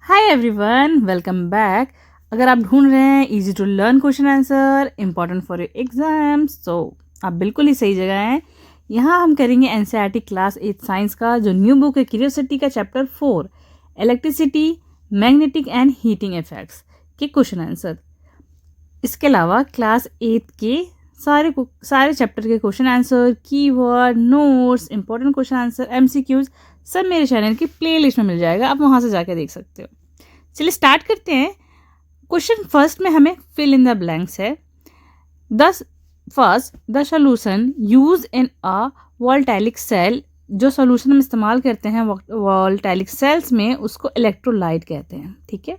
Hi everyone, welcome back. अगर आप ढूंढ रहे हैं easy to learn question answer important for your exams तो आप बिल्कुल ही सही जगह हैं। यहाँ हम करेंगे एनसीईआरटी क्लास 8 साइंस का जो न्यू बुक है क्यूरियोसिटी का chapter 4 electricity magnetic and heating effects के क्वेश्चन आंसर। इसके अलावा क्लास 8 के सारे चैप्टर के question answer, keyword, notes, important question answer, MCQs सब मेरे चैनल की प्लेलिस्ट में मिल जाएगा। आप वहाँ से जाकर देख सकते हो। चलिए स्टार्ट करते हैं। क्वेश्चन फर्स्ट में हमें फिल इन द ब्लैंक्स है। The solution use in a voltaic cell. जो सॉल्यूशन हम इस्तेमाल करते हैं वोल्टेलिक सेल्स में उसको इलेक्ट्रोलाइट कहते हैं। ठीक है।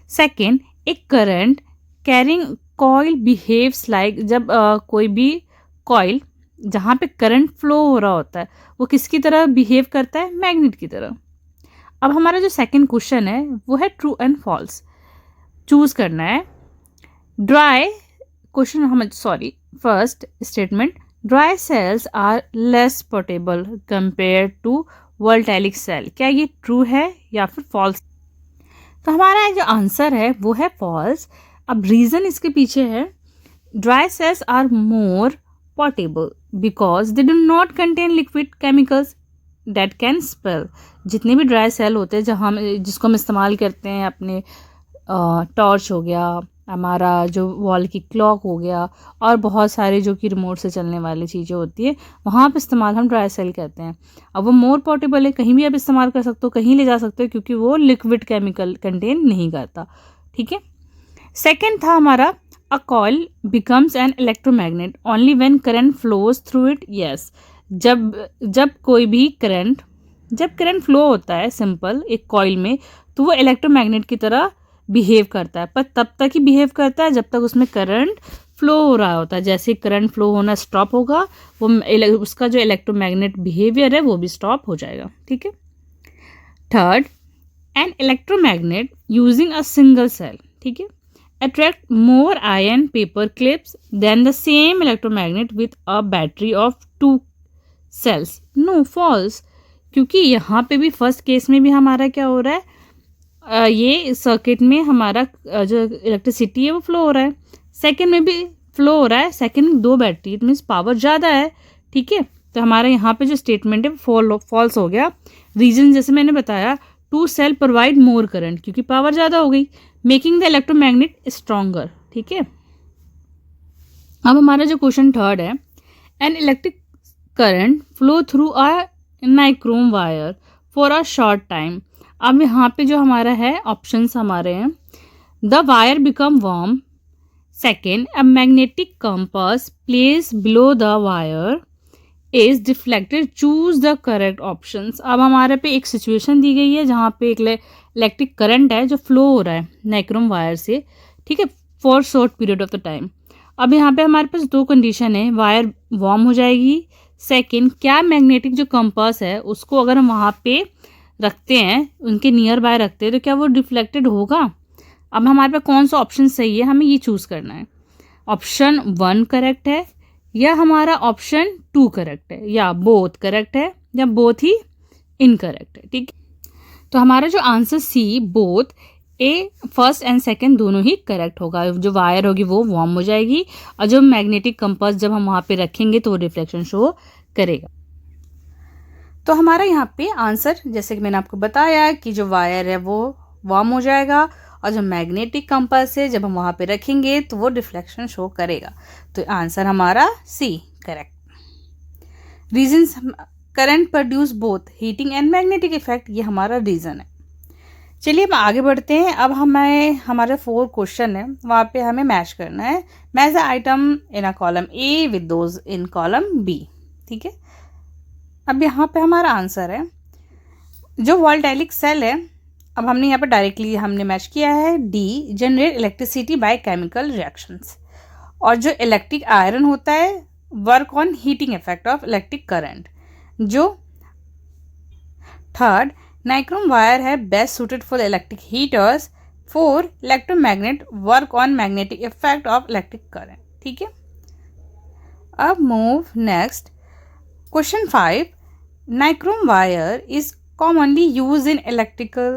सेकेंड, एक current carrying coil behaves like. जब कोई भी कॉइल जहाँ पे करंट फ्लो हो रहा होता है वो किसकी तरह बिहेव करता है? मैग्नेट की तरह। अब हमारा जो सेकंड क्वेश्चन है वो है ट्रू एंड फॉल्स चूज करना है। First statement, dry cells are less portable compare to voltaic cell. क्या ये ट्रू है या फिर फॉल्स? तो हमारा जो आंसर है वो है फॉल्स। अब रीजन इसके पीछे है, dry cells are more portable because they do not contain liquid chemicals that can spell. जितने भी ड्राई सेल होते हैं जिसको हम इस्तेमाल करते हैं, अपने टॉर्च हो गया, हमारा जो वॉल की क्लॉक हो गया, और बहुत सारे जो कि रिमोट से चलने वाली चीज़ें होती है वहाँ पर इस्तेमाल हम ड्राई सेल कहते हैं। अब वो मोर पोर्टेबल है, कहीं भी आप इस्तेमाल कर सकते हो, कहीं ले जा सकते हो, क्योंकि वो लिक्विड केमिकल कंटेन नहीं करता। ठीक है। सेकेंड था हमारा, a coil becomes N electromagnet only when current flows through it. Yes, जब कोई भी करंट फ्लो होता है सिंपल एक कॉइल में, तो वो इलेक्ट्रोमैग्नेट की तरह बिहेव करता है, पर तब तक ही बिहेव करता है जब तक उसमें करंट फ्लो हो रहा होता है। जैसे करंट फ्लो होना स्टॉप होगा वो उसका जो इलेक्ट्रोमैग्नेट बिहेवियर है वो भी स्टॉप हो जाएगा। ठीक है। Third, an electromagnet using a single cell, ठीक है, attract more iron paper clips than the same electromagnet with a battery of 2 cells. No, false. क्योंकि यहाँ पे भी फर्स्ट केस में भी हमारा क्या हो रहा है, ये सर्किट में हमारा जो इलेक्ट्रिसिटी है वो फ्लो हो रहा है। सेकंड में भी फ्लो हो रहा है, सेकंड में 2 बैटरी, इट मीन्स पावर ज़्यादा है। ठीक है। तो हमारा यहाँ पे जो स्टेटमेंट है फॉल्स हो गया। रीजन जैसे मैंने बताया, 2 सेल प्रोवाइड मोर करंट, क्योंकि पावर ज़्यादा हो गई, मेकिंग द इलेक्ट्रोमैग्नेट स्ट्रॉन्गर। ठीक है। अब हमारा जो क्वेश्चन थर्ड है, an electric current flow through a nichrome wire for a short time. अब यहाँ पे जो हमारा है ऑप्शंस हमारे हैं, the wire become warm. Second, a magnetic compass place below the wire is deflected, choose the correct options. अब हमारे पे एक सिचुएशन दी गई है जहाँ पे एक इलेक्ट्रिक करंट है जो फ्लो हो रहा है नाइक्रोम वायर से, ठीक है, for short period of the time. अब यहाँ पे हमारे पास 2 कंडीशन है, वायर वार्म हो जाएगी। सेकंड, क्या मैग्नेटिक जो कंपास है उसको अगर हम वहाँ पे रखते हैं, उनके नियर बाय रखते हैं, तो क्या वो डिफ्लेक्टेड होगा? अब हमारे पास कौन सा ऑप्शन सही है, हमें ये चूज़ करना है। ऑप्शन 1 करेक्ट है, या हमारा ऑप्शन 2 करेक्ट है, या बोथ करेक्ट है, या बोथ ही इनकरेक्ट है। ठीक है। तो हमारा जो answer C, both, A first and second दोनों ही करेक्ट होगा। जो वायर होगी वो वार्म हो जाएगी, और जो मैग्नेटिक कंपास जब हम वहाँ पे रखेंगे तो वो रिफ्लेक्शन शो करेगा। तो हमारा यहाँ पे आंसर, जैसे कि मैंने आपको बताया कि जो वायर है वो वार्म हो जाएगा, और जो मैग्नेटिक कंपास है जब हम वहाँ पे रखेंगे तो वो डिफ्लेक्शन शो करेगा। तो आंसर हमारा C correct. Reasons, current produce both heating and magnetic effect, ये हमारा रीजन है। चलिए हम आगे बढ़ते हैं। अब हमारे 4 क्वेश्चन है, वहाँ पे हमें मैच करना है। Match the item in a column A with those in column B. ठीक है। अब यहाँ पे हमारा आंसर है, जो वोल्टेलिक सेल है, अब हमने यहाँ पे डायरेक्टली हमने मैच किया है D, generate electricity by chemical reactions. और जो इलेक्ट्रिक आयरन होता है work on heating effect of electric current. जो थर्ड, नाइक्रोम वायर है best suited for electric heaters. 4, electromagnet work on magnetic effect of electric current. ठीक है। अब move next, question 5, nichrome wire is commonly used in electrical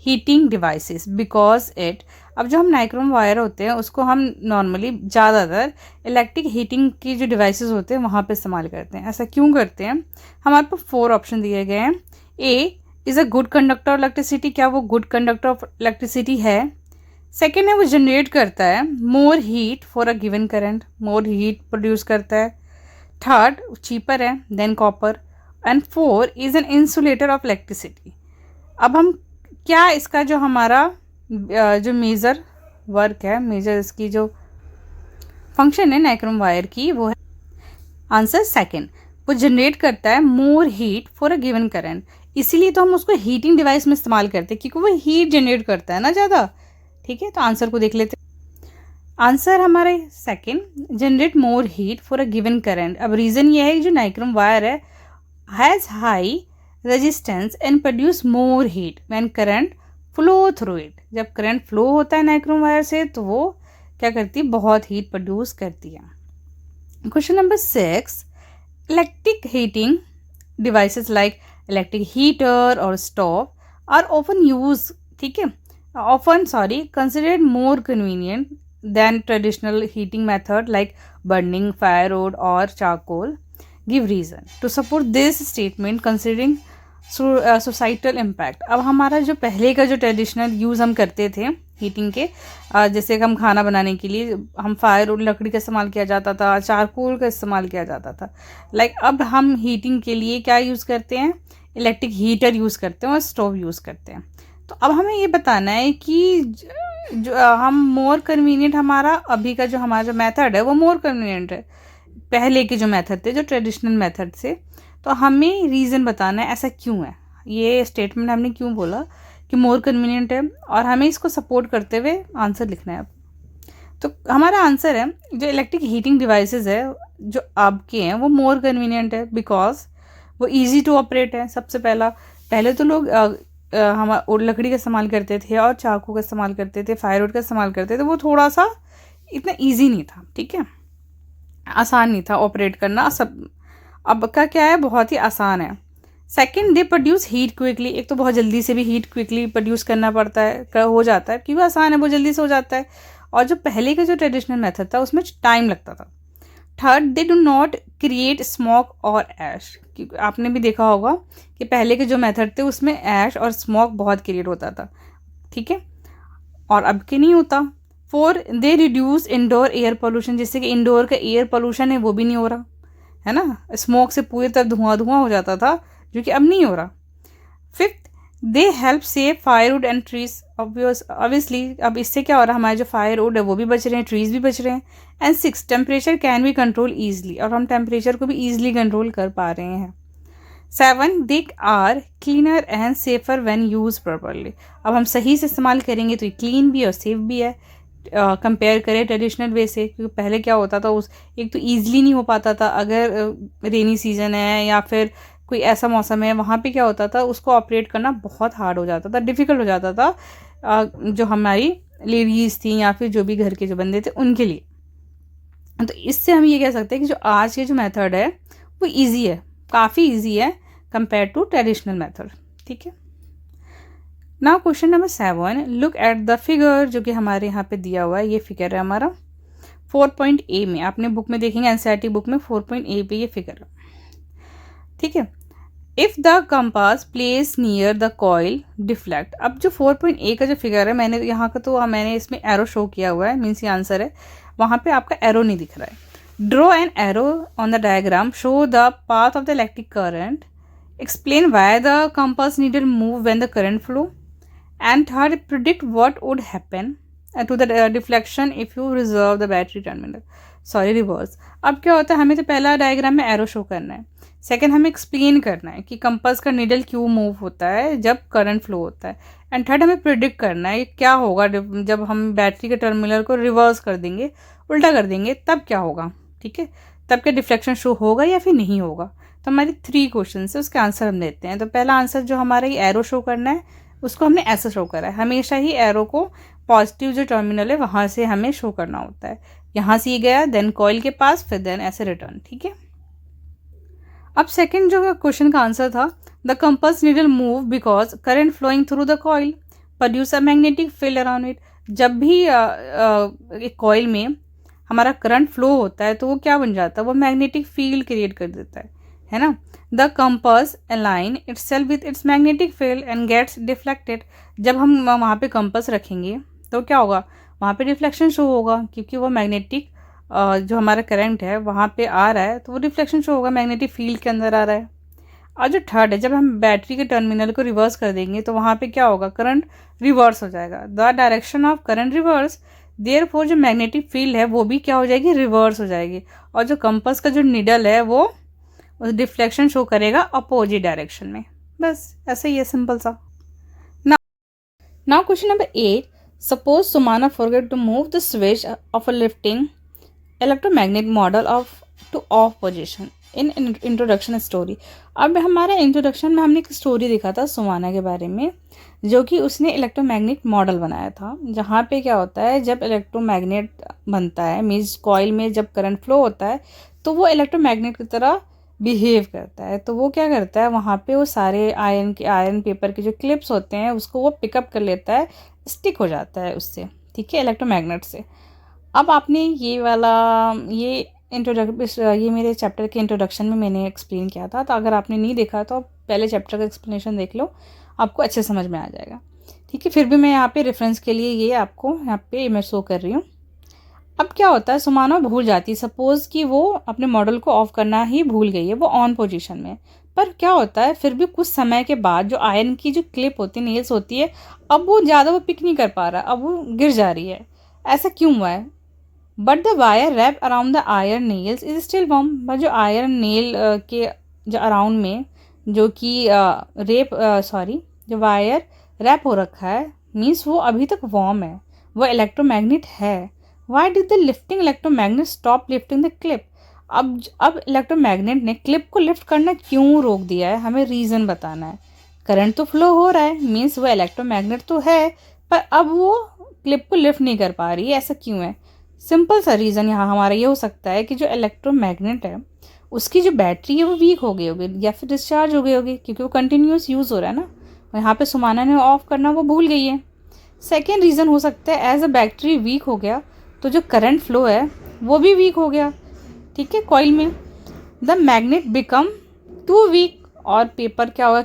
heating devices because it, अब जो हम nichrome wire होते हैं उसको हम नॉर्मली ज़्यादातर इलेक्ट्रिक हीटिंग की जो डिवाइसेस होते हैं वहाँ पे इस्तेमाल करते हैं। ऐसा क्यों करते हैं? हमारे पास 4 ऑप्शन दिए गए हैं। A is a good conductor of electricity, क्या वो गुड कंडक्टर ऑफ इलेक्ट्रिसिटी है? सेकेंड है वो जनरेट करता है more heat for a given current, more heat produce करता है। थर्ड चीपर है than copper. And 4 is an insulator of electricity. अब हम क्या इसका जो हमारा जो मेजर वर्क है, मेजर इसकी जो फंक्शन है नाइक्रोम वायर की, वो है आंसर सेकंड। वो जनरेट करता है more heat for a given current, इसीलिए तो हम उसको हीटिंग डिवाइस में इस्तेमाल करते हैं क्योंकि वो हीट जनरेट करता है ना ज़्यादा। ठीक है, तो आंसर को देख लेते हैं। आंसर हमारे second, generate more heat for a given current. अब रीज़न ये है कि जो नाइक्रोम वायर है has high resistance and produce more heat when current flow through it. जब करंट फ्लो होता है नाइक्रोम वायर से तो वो क्या करती है, बहुत हीट प्रोड्यूस करती है। Question number 6, electric heating devices like electric heater और स्टोव आर ऑफन यूज, ठीक है, often considered more convenient than traditional heating method like burning firewood or charcoal. Give reason to support this statement considering societal impact. अब हमारा जो पहले का जो traditional use हम करते थे हीटिंग के, जैसे हम खाना बनाने के लिए हम फायरवुड लकड़ी का इस्तेमाल किया जाता था, चारकोल का इस्तेमाल किया जाता था। अब हम हीटिंग के लिए क्या यूज़ करते हैं, इलेक्ट्रिक हीटर यूज़ करते हैं और स्टोव यूज़ करते हैं। तो अब हमें ये बताना है कि जो हम मोर कन्वीनियंट, हमारा अभी का जो हमारा जो मेथड है वो मोर कन्वीनियंट है पहले के जो मेथड थे, जो ट्रेडिशनल मेथड से। तो हमें रीज़न बताना है ऐसा क्यों है, ये स्टेटमेंट हमने क्यों बोला कि मोर कन्वीनियंट है, और हमें इसको सपोर्ट करते हुए आंसर लिखना है। तो हमारा आंसर है जो इलेक्ट्रिक हीटिंग डिवाइसेस है जो अब के हैं वो मोर कन्वीनियंट है बिकॉज वो ईजी टू ऑपरेट है। सबसे पहले तो लोग हम लकड़ी का इस्तेमाल करते थे और चाकू का इस्तेमाल करते थे, फायरवुड का इस्तेमाल करते थे, वो थोड़ा सा इतना इजी नहीं था, ठीक है, आसान नहीं था ऑपरेट करना। सब अब का क्या है, बहुत ही आसान है। Second, they produce heat quickly, एक तो बहुत जल्दी से भी हीट क्विकली प्रोड्यूस करना पड़ता है, हो जाता है क्योंकि आसान है, बहुत जल्दी से हो जाता है। और जो पहले का जो ट्रेडिशनल मेथड था उसमें टाइम लगता था। Third, they do not create smoke और ऐश, क्योंकि आपने भी देखा होगा कि पहले के जो मेथड थे उसमें ऐश और स्मोक बहुत क्रिएट होता था, ठीक है, और अब के नहीं होता। 4, they reduce indoor air pollution, जिससे कि इंडोर का एयर पोल्यूशन है वो भी नहीं हो रहा है ना, स्मोक से पूरी तरह धुआं हो जाता था जो कि अब नहीं हो रहा। 5th, they help save firewood and trees, obviously अब इससे क्या हो रहा है, हमारे जो फायरवुड है वो भी बच रहे हैं, ट्रीज भी बच रहे हैं। And 6, temperature can be control easily, और हम टेम्परेचर को भी ईजिली कंट्रोल कर पा रहे हैं। 7, they are cleaner and safer when use properly, अब हम सही से इस्तेमाल करेंगे तो ये क्लीन भी और सेफ भी है कंपेयर करें ट्रेडिशनल वे से, क्योंकि पहले क्या होता था, उस एक तो ईजिली नहीं हो पाता था, अगर रेनी सीजन है या फिर कोई ऐसा मौसम है वहाँ पे क्या होता था, उसको ऑपरेट करना बहुत हार्ड हो जाता था, डिफ़िकल्ट हो जाता था जो हमारी लेडीज़ थी या फिर जो भी घर के जो बंदे थे उनके लिए। तो इससे हम ये कह सकते हैं कि जो आज के जो मेथड है वो ईजी है, काफ़ी ईजी है कंपेयर टू ट्रेडिशनल मेथड, ठीक है। Now question number 7, look at the figure, जो कि हमारे यहाँ पे दिया हुआ है, ये फिगर है हमारा 4.A में, आपने बुक में देखेंगे एनसीईआरटी बुक में 4.A पे ये फिगर है, ठीक है। If the compass place near the coil deflect, अब जो 4.A का जो फिगर है, मैंने यहाँ का तो मैंने इसमें एरो शो किया हुआ है, मीन्स ये आंसर है, वहाँ पे आपका एरो नहीं दिख रहा है। Draw an arrow on the diagram, show the path of the electric current, explain why the compass needle move when the current flow, and third, predict what would happen to the deflection if you reserve the battery terminal, sorry reverse. अब क्या होता है, हमें तो पहला diagram में arrow show करना है, सेकेंड हमें एक्सप्लेन करना है कि कंपास का नीडल क्यों मूव होता है जब करंट फ्लो होता है, एंड थर्ड हमें प्रिडिक्ट करना है क्या होगा जब हम बैटरी के टर्मिनल को रिवर्स कर देंगे, उल्टा कर देंगे, तब क्या होगा, ठीक है, तब क्या डिफ्लेक्शन शो होगा या फिर नहीं होगा। तो हमारी 3 क्वेश्चन है, उसके आंसर हम देते हैं। तो पहला आंसर जो हमारा ये एरो शो करना है उसको हमने ऐसा शो करा है, हमेशा ही एरो को पॉजिटिव जो टर्मिनल है वहाँ से हमें शो करना होता है, यहाँ से ये गया देन कॉइल के पास, फिर देन ऐसे रिटर्न, ठीक है। अब सेकंड जो क्वेश्चन का आंसर था, the compass needle move because current flowing through the coil, produce a magnetic field around it. जब भी एक कॉइल में हमारा करंट फ्लो होता है तो वो क्या बन जाता है, वो मैग्नेटिक फील्ड क्रिएट कर देता है ना। The compass align itself with its magnetic field and gets deflected. जब हम वहाँ पे कंपास रखेंगे तो क्या होगा, वहाँ पे रिफ्लेक्शन शो होगा, क्योंकि वो मैग्नेटिक जो हमारा करंट है वहाँ पे आ रहा है तो वो रिफ्लेक्शन शो होगा, मैग्नेटिक फील्ड के अंदर आ रहा है। और जो थर्ड है, जब हम बैटरी के टर्मिनल को रिवर्स कर देंगे तो वहाँ पे क्या होगा, करंट रिवर्स हो जाएगा। The direction of current reverse, therefore जो मैग्नेटिक फील्ड है वो भी क्या हो जाएगी, रिवर्स हो जाएगी। और जो कंपास का जो निडल है वो डिफ्लेक्शन शो करेगा अपोजिट डायरेक्शन में। बस ऐसे ही है, सिंपल सा। Now question number 8, suppose Sumana forget to move the switch of a lifting electromagnet model of to off position in introduction story. अब हमारा इंट्रोडक्शन में हमने एक स्टोरी देखा था सुमाना के बारे में, जो कि उसने इलेक्ट्रोमैग्नेट मॉडल बनाया था, जहाँ पे क्या होता है, जब इलेक्ट्रोमैग्नेट बनता है मीन्स कॉइल में जब करंट फ्लो होता है तो वो इलेक्ट्रोमैग्नेट की तरह बिहेव करता है। तो वो क्या करता है, वहाँ पे वो सारे आयरन पेपर के जो क्लिप्स होते हैं उसको वो पिकअप कर लेता है, स्टिक हो जाता है उससे, ठीक है, इलेक्ट्रोमैग्नेट से। अब आपने ये वाला ये मेरे चैप्टर के इंट्रोडक्शन में मैंने एक्सप्लेन किया था, तो अगर आपने नहीं देखा तो आप पहले चैप्टर का एक्सप्लेनेशन देख लो, आपको अच्छे समझ में आ जाएगा, ठीक है। फिर भी मैं यहाँ पे रेफरेंस के लिए ये आपको यहाँ पे मैं शो कर रही हूँ। अब क्या होता है, सुमाना भूल जाती है, सपोज कि वो अपने मॉडल को ऑफ करना ही भूल गई है, वो ऑन पोजीशन में। पर क्या होता है, फिर भी कुछ समय के बाद जो आयरन की जो क्लिप होती है, नेल्स होती है, अब वो ज़्यादा वो पिक नहीं कर पा रहा, अब वो गिर जा रही है। ऐसा क्यों हुआ है? But the wire wrap around the iron nails is still warm. But जो आयरन नेल के जो अराउंड में जो कि जो वायर रैप हो रखा है मीन्स वो अभी तक वार्म है, वो इलेक्ट्रोमैग्नेट है। Why did the lifting electromagnet stop lifting the clip? अब इलेक्ट्रोमैग्नेट ने क्लिप को लिफ्ट करना क्यों रोक दिया है, हमें रीज़न बताना है। करंट तो फ्लो हो रहा है मीन्स वो इलेक्ट्रोमैग्नेट तो है, पर अब वो क्लिप को लिफ्ट नहीं कर पा रही है, ऐसा क्यों है? सिंपल सा रीज़न यहाँ हमारा ये हो सकता है कि जो इलेक्ट्रोमैग्नेट है उसकी जो बैटरी है वो वीक हो गई होगी या फिर डिस्चार्ज हो गई होगी, क्योंकि वो कंटिन्यूस यूज़ हो रहा है ना। यहाँ पे सुमाना ने ऑफ करना वो भूल गई है। सेकेंड रीज़न हो सकता है, एज अ बैटरी वीक हो गया तो जो करंट फ्लो है वो भी वीक हो गया, ठीक है, कॉइल में। The magnet become too weak, और पेपर क्या होगा,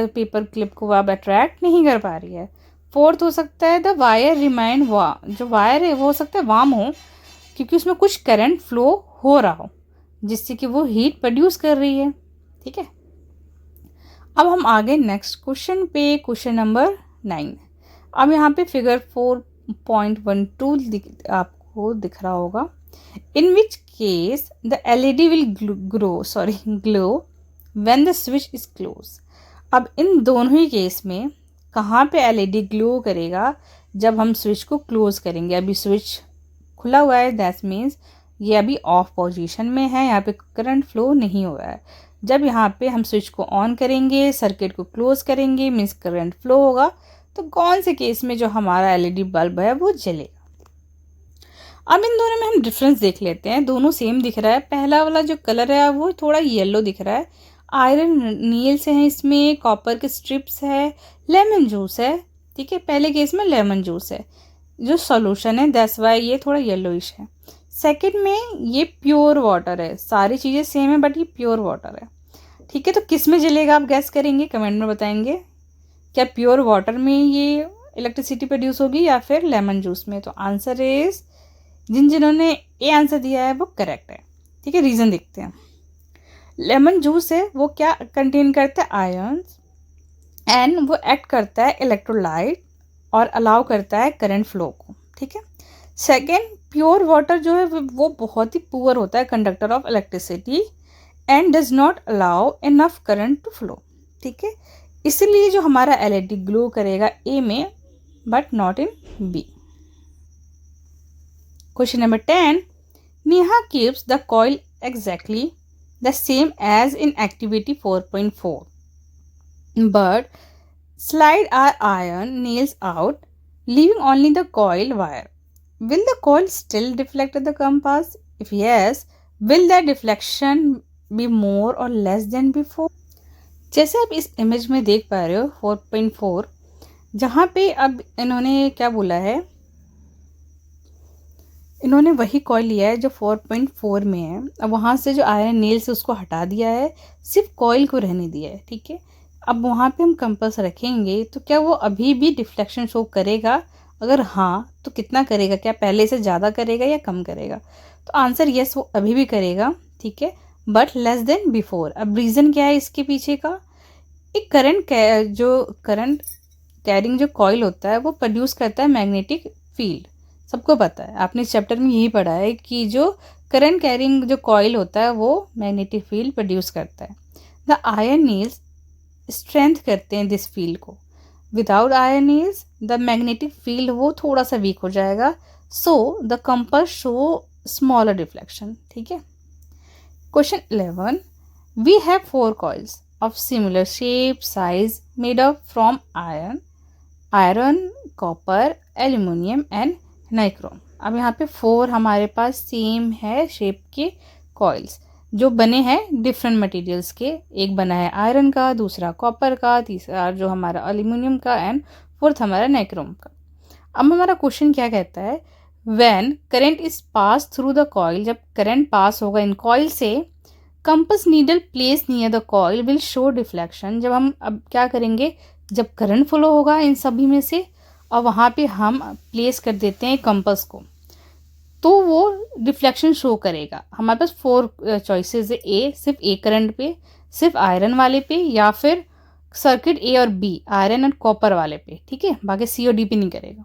पेपर क्लिप को अब अट्रैक्ट नहीं कर पा रही है। फोर्थ हो सकता है, द वायर रिमाइंड जो वायर है वो हो सकता है वार्म हो, क्योंकि उसमें कुछ करंट फ्लो हो रहा हो जिससे कि वो हीट प्रोड्यूस कर रही है, ठीक है। अब हम आगे नेक्स्ट क्वेश्चन पे, क्वेश्चन नंबर 9। अब यहाँ पे फिगर 4.12 आपको दिख रहा होगा। In which case the LED will glow when the switch is close. अब इन दोनों ही केस में कहाँ पे LED ग्लो करेगा, जब हम स्विच को क्लोज करेंगे। अभी स्विच खुला हुआ है, दैट मीन्स ये अभी ऑफ पोजीशन में है, यहाँ पे करंट फ्लो नहीं हो रहा है। जब यहाँ पे हम स्विच को ऑन करेंगे, सर्किट को क्लोज करेंगे मीन्स करंट फ्लो होगा, तो कौन से केस में जो हमारा LED बल्ब है वो जलेगा। अब इन दोनों में हम डिफरेंस देख लेते हैं, दोनों सेम दिख रहा है। पहला वाला जो कलर है वो थोड़ा येलो दिख रहा है, आयरन नील्स हैं इसमें, कॉपर के स्ट्रिप्स है, लेमन जूस है, ठीक है, पहले केस में लेमन जूस है जो सॉल्यूशन है, दैट्स वाई ये थोड़ा येलोइश है। सेकंड में ये प्योर वाटर है, सारी चीज़ें सेम है बट ये प्योर वाटर है, ठीक है। तो किस में जलेगा आप गैस करेंगे, कमेंट में बताएंगे, क्या प्योर वाटर में ये इलेक्ट्रिसिटी प्रोड्यूस होगी या फिर लेमन जूस में। तो आंसर इज, जिन्होंने ए आंसर दिया है वो करेक्ट है, ठीक है। रीज़न देखते हैं। लेमन जूस है वो क्या कंटेन करता है, आयंस, एंड वो एक्ट करता है इलेक्ट्रोलाइट और अलाउ करता है करंट फ्लो को, ठीक है। सेकेंड, प्योर वाटर जो है वो बहुत ही पुअर होता है conductor of electricity and does not allow enough current to flow, ठीक है। इसलिए जो हमारा LED ग्लो करेगा ए में but not in B. Question number 10. Neha keeps the coil exactly the same as in activity 4.4, but slide our iron nails out, leaving only the coil wire. Will the coil still deflect at the compass? If yes, will the deflection be more or less than before? जैसे आप इस image में देख पा रहे हो 4.4, जहाँ पे अब इन्होंने क्या बोला है, इन्होंने वही कॉइल लिया है जो 4.4 में है। अब वहाँ से जो आयरन नेल से उसको हटा दिया है, सिर्फ कॉइल को रहने दिया है, ठीक है। अब वहाँ पे हम कंपास रखेंगे तो क्या वो अभी भी डिफ्लेक्शन शो करेगा? अगर हाँ तो कितना करेगा, क्या पहले से ज़्यादा करेगा या कम करेगा? तो आंसर यस, वो अभी भी करेगा, ठीक है, बट लेस देन बिफोर। अब रीज़न क्या है इसके पीछे का? एक करंट कैरिंग जो कॉइल होता है वो प्रोड्यूस करता है मैग्नेटिक फील्ड। सबको पता है, आपने इस चैप्टर में यही पढ़ा है कि जो करंट कैरिंग जो कॉइल होता है वो मैग्नेटिक फील्ड प्रोड्यूस करता है। द आयरन नील्स स्ट्रेंथ करते हैं दिस फील्ड को। Without iron Niels the magnetic field वो थोड़ा सा वीक हो जाएगा, so the compass show smaller deflection, ठीक है। Question 11. We have four coils of similar shape, size made up from iron, copper, aluminium and nichrome. अब यहाँ पे 4 हमारे पास सेम है शेप के कॉइल्स जो बने हैं डिफरेंट मटेरियल्स के। एक बना है आयरन का, दूसरा कॉपर का, तीसरा जो हमारा एल्यूमिनियम का एंड फोर्थ हमारा नाइक्रोम का। अब हमारा क्वेश्चन क्या कहता है, when current is pass through the coil, जब करंट पास होगा इन कॉइल से, compass needle place near the coil will show deflection. जब हम अब क्या करेंगे, जब करंट फ्लो होगा इन सभी में से और वहाँ पे हम प्लेस कर देते हैं कंपास को, तो वो डिफ्लेक्शन शो करेगा। हमारे पास 4 चॉइसेस है, ए सिर्फ ए करंट पे, सिर्फ आयरन वाले पे, या फिर सर्किट ए और बी आयरन एंड कॉपर वाले पे, ठीक है, बाकी सी और डी पे नहीं करेगा,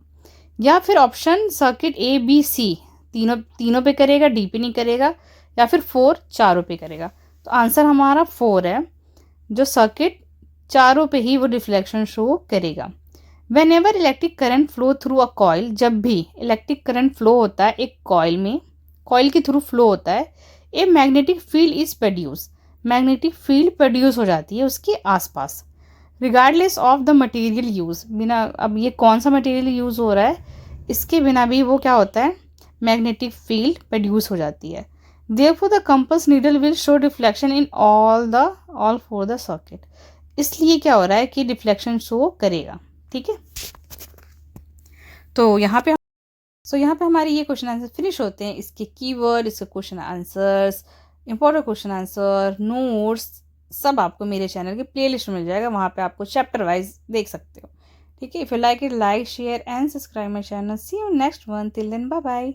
या फिर option circuit A B C तीनों पे करेगा, डी पे नहीं करेगा, या फिर 4 चारों पे करेगा। तो आंसर हमारा 4 है, जो सर्किट चारों पे ही वो डिफ्लेक्शन शो करेगा। When ever electric current flow through a coil, जब भी इलेक्ट्रिक करंट फ्लो होता है एक कॉइल में, कॉइल के थ्रू फ्लो होता है, a magnetic field is produce, magnetic field produce हो जाती है उसके आसपास, regardless of the material use. बिना, अब ये कौन सा मटेरियल यूज हो रहा है, इसके बिना भी वो क्या होता है, मैग्नेटिक फील्ड प्रोड्यूस हो जाती है। Therefore the compass needle will show deflection in all four the circuit। इसलिए क्या हो रहा है कि डिफ्लेक्शन शो करेगा, ठीक है। तो यहाँ पे हमारे ये क्वेश्चन आंसर फिनिश होते हैं। इसके कीवर्ड, इसके question answers, important question answer, notes सब आपको मेरे चैनल के प्लेलिस्ट में मिल जाएगा, वहाँ पे आपको चैप्टर वाइज देख सकते हो, ठीक है। If you like it, like share and subscribe my channel. See you next one, till then bye bye.